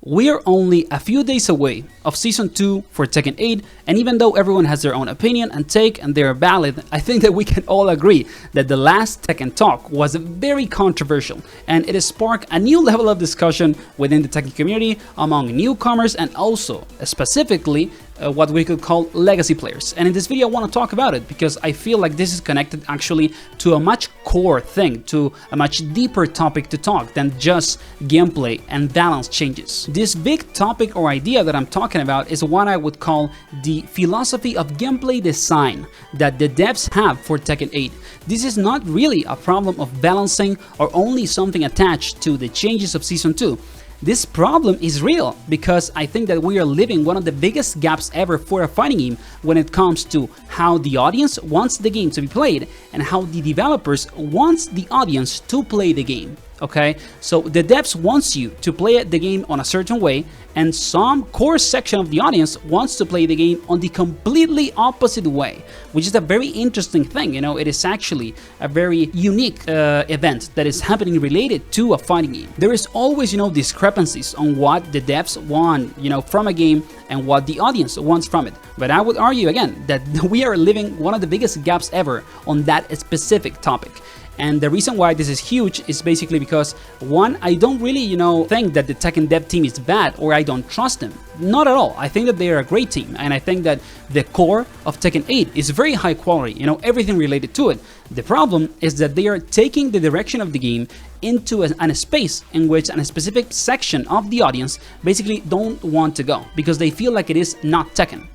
We are only a few days away of Season 2 for Tekken 8, and even though everyone has their own opinion and take and they're valid, I think that we can all agree that the last Tekken talk was very controversial, and it has sparked a new level of discussion within the Tekken community among newcomers and also specifically what we could call legacy players. And in this video I want to talk about it because I feel like this is connected actually to a much core thing, to a much deeper topic to talk than just gameplay and balance changes. This big topic or idea that I'm talking about is what I would call the philosophy of gameplay design that the devs have for Tekken 8. This is not really a problem of balancing or only something attached to the changes of Season 2. This problem is real because I think that we are living one of the biggest gaps ever for a fighting game when it comes to how the audience wants the game to be played and how the developers wants the audience to play the game. Okay, so the devs wants you to play the game on a certain way, and some core section of the audience wants to play the game on the completely opposite way, which is a very interesting thing. You know, it is actually a very unique event that is happening related to a fighting game. There is always, discrepancies on what the devs want, from a game and what the audience wants from it. But I would argue again that we are living one of the biggest gaps ever on that specific topic. And the reason why this is huge is basically because, one, I don't really, think that the Tekken dev team is bad or I don't trust them. Not at all. I think that they are a great team, and I think that the core of Tekken 8 is very high quality, everything related to it. The problem is that they are taking the direction of the game into a space in which a specific section of the audience basically don't want to go because they feel like it is not Tekken,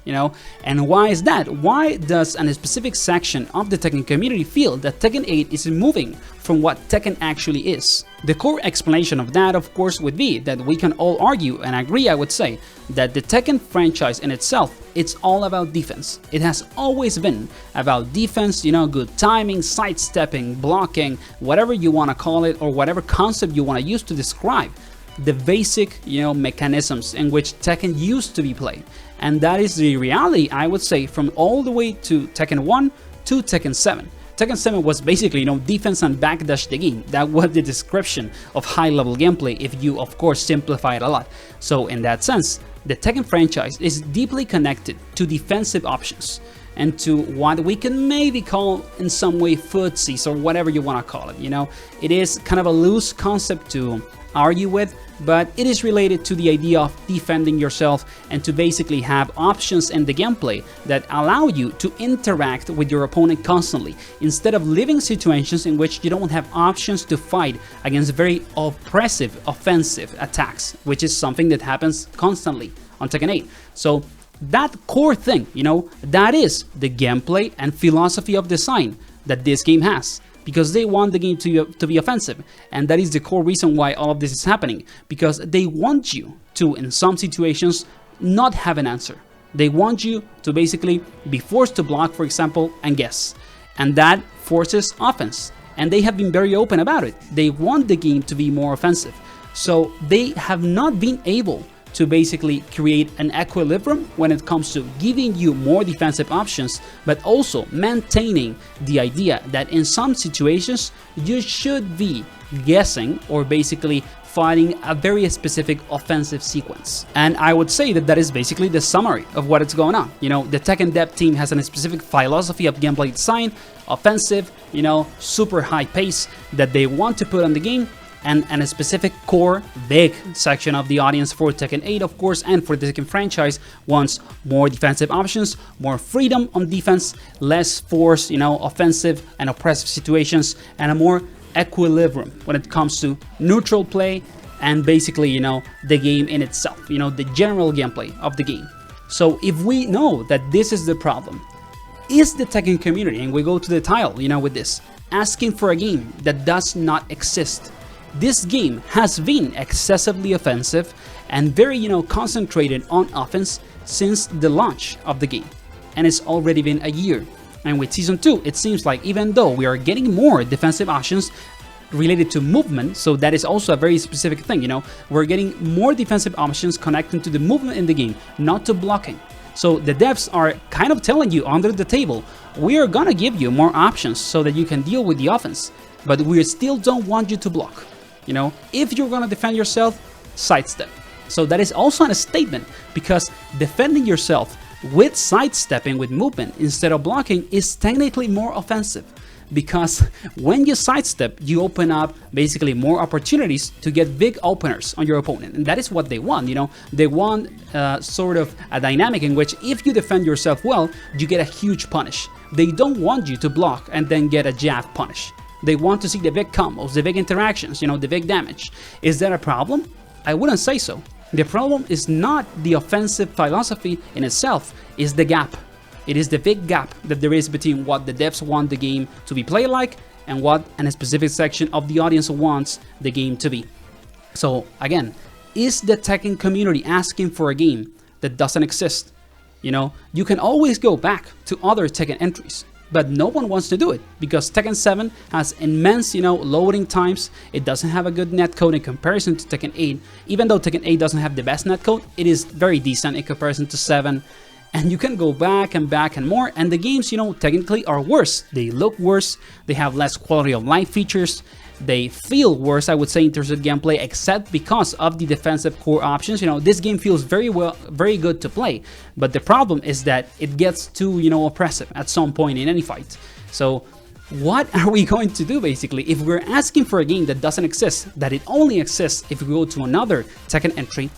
And why is that? Why does a specific section of the Tekken community feel that Tekken 8 is moving from what Tekken actually is? The core explanation of that, of course, would be that we can all argue and agree, I would say, that the Tekken franchise in itself, it's all about defense. It has always been about defense, good timing, sidestepping, blocking, whatever you want to call it, or whatever concept you want to use to describe the basic, mechanisms in which Tekken used to be played. And that is the reality, I would say, from all the way to Tekken 1 to Tekken 7. Tekken 7 was basically, defense and backdash the game. That was the description of high-level gameplay if you, of course, simplify it a lot. So in that sense, the Tekken franchise is deeply connected to defensive options and to what we can maybe call in some way footsies or whatever you want to call it. It is kind of a loose concept to argue with, but it is related to the idea of defending yourself and to basically have options in the gameplay that allow you to interact with your opponent constantly instead of living situations in which you don't have options to fight against very oppressive offensive attacks, which is something that happens constantly on Tekken 8. So that core thing, that is the gameplay and philosophy of design that this game has. Because they want the game to be offensive, and that is the core reason why all of this is happening, because they want you to, in some situations, not have an answer. They want you to basically be forced to block, for example, and guess, and that forces offense, and they have been very open about it. They want the game to be more offensive, so they have not been able to basically create an equilibrium when it comes to giving you more defensive options, but also maintaining the idea that in some situations you should be guessing or basically fighting a very specific offensive sequence. And I would say that that is basically the summary of what is going on. The Tekken dev team has a specific philosophy of gameplay design, offensive, super high pace that they want to put on the game, and a specific core, big section of the audience for Tekken 8, of course, and for the Tekken franchise wants more defensive options, more freedom on defense, less force, offensive and oppressive situations, and a more equilibrium when it comes to neutral play and basically, the game in itself, the general gameplay of the game. So if we know that this is the problem, is the Tekken community, and we go to the title, with this, asking for a game that does not exist? This game has been excessively offensive and very, concentrated on offense since the launch of the game. And it's already been a year. And with Season 2, it seems like even though we are getting more defensive options related to movement, so that is also a very specific thing, we're getting more defensive options connecting to the movement in the game, not to blocking. So the devs are kind of telling you under the table, we are gonna give you more options so that you can deal with the offense, but we still don't want you to block. If you're gonna defend yourself, sidestep. So that is also a statement, because defending yourself with sidestepping with movement instead of blocking is technically more offensive, because when you sidestep, you open up basically more opportunities to get big openers on your opponent, and that is what they want. You know, they want sort of a dynamic in which if you defend yourself well, you get a huge punish. They don't want you to block and then get a jab punish. They want to see the big combos, the big interactions, you know, the big damage. Is that a problem? I wouldn't say so. The problem is not the offensive philosophy in itself, it's the gap. It is the big gap that there is between what the devs want the game to be played like and what a specific section of the audience wants the game to be. So again, is the Tekken community asking for a game that doesn't exist? You know, you can always go back to other Tekken entries, but no one wants to do it because Tekken 7 has immense, you know, loading times. It doesn't have a good netcode in comparison to Tekken 8. Even though Tekken 8 doesn't have the best netcode, it is very decent in comparison to 7. And you can go back and more, and the games, you know, technically are worse. They look worse, they have less quality of life features, they feel worse, I would say, in terms of gameplay, except because of the defensive core options. You know, this game feels very good to play, but the problem is that it gets too, you know, oppressive at some point in any fight. So what are we going to do basically if we're asking for a game that doesn't exist, that it only exists if we go to another Tekken entry?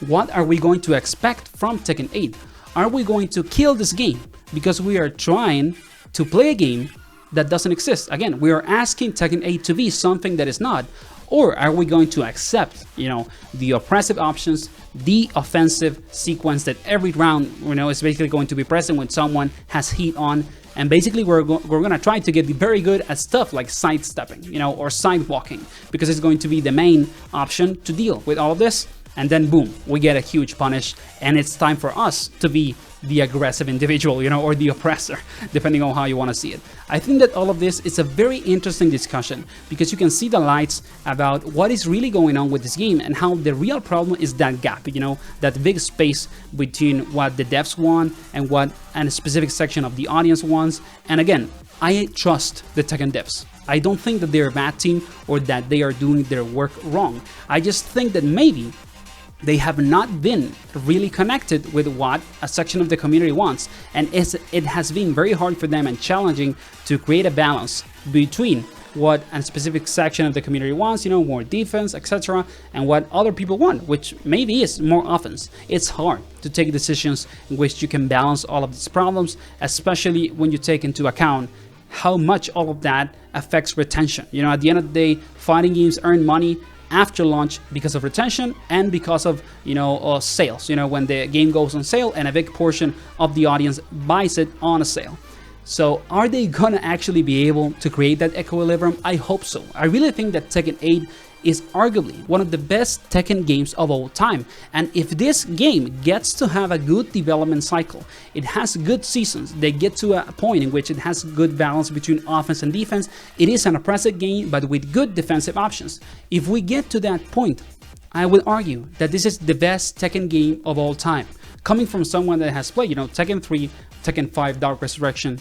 What are we going to expect from Tekken 8? Are we going to kill this game because we are trying to play a game that doesn't exist? Again, we are asking Tekken 8 to be something that is not. Or are we going to accept, you know, the oppressive options, the offensive sequence that every round, you know, is basically going to be present when someone has heat on, and basically we're going to try to get very good at stuff like sidestepping, you know, or sidewalking, because it's going to be the main option to deal with all of this. And then boom, we get a huge punish, and it's time for us to be the aggressive individual, you know, or the oppressor, depending on how you want to see it. I think that all of this is a very interesting discussion, because you can see the lights about what is really going on with this game and how the real problem is that gap, you know, that big space between what the devs want and what a specific section of the audience wants. And again, I trust the Tekken devs. I don't think that they're a bad team or that they are doing their work wrong. I just think that maybe they have not been really connected with what a section of the community wants, and it has been very hard for them and challenging to create a balance between what a specific section of the community wants, you know, more defense, etc., and what other people want, which maybe is more offense. It's hard to take decisions in which you can balance all of these problems, especially when you take into account how much all of that affects retention. You know, at the end of the day, fighting games earn money after launch because of retention and because of, you know, sales, you know, when the game goes on sale and a big portion of the audience buys it on a sale. So are they gonna actually be able to create that equilibrium? I hope so. I really think that Tekken 8 is arguably one of the best Tekken games of all time, and if this game gets to have a good development cycle, it has good seasons, they get to a point in which it has good balance between offense and defense, it is an oppressive game but with good defensive options. If we get to that point, I would argue that this is the best Tekken game of all time, coming from someone that has played, you know, Tekken 3, Tekken 5, Dark Resurrection,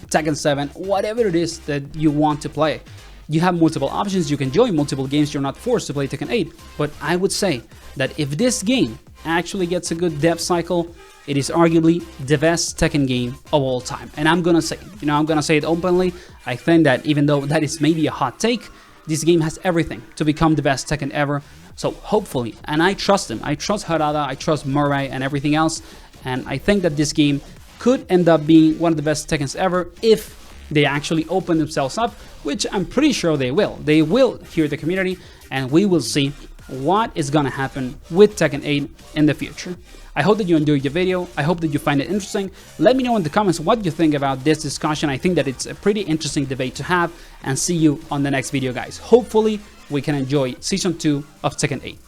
Tekken 7, whatever it is that you want to play. You have multiple options, you can join multiple games, you're not forced to play Tekken 8, but I would say that if this game actually gets a good dev cycle, it is arguably the best Tekken game of all time. And I'm gonna say it, you know, I'm gonna say it openly. I think that even though that is maybe a hot take, this game has everything to become the best Tekken ever. So hopefully, and I trust them, I trust Harada, I trust Murray and everything else, and I think that this game could end up being one of the best Tekkens ever if they actually open themselves up, which I'm pretty sure they will. They will hear the community, and we will see what is gonna happen with Tekken 8 in the future. I hope that you enjoyed the video. I hope that you find it interesting. Let me know in the comments what you think about this discussion. I think that it's a pretty interesting debate to have, and see you on the next video, guys. Hopefully, we can enjoy Season 2 of Tekken 8.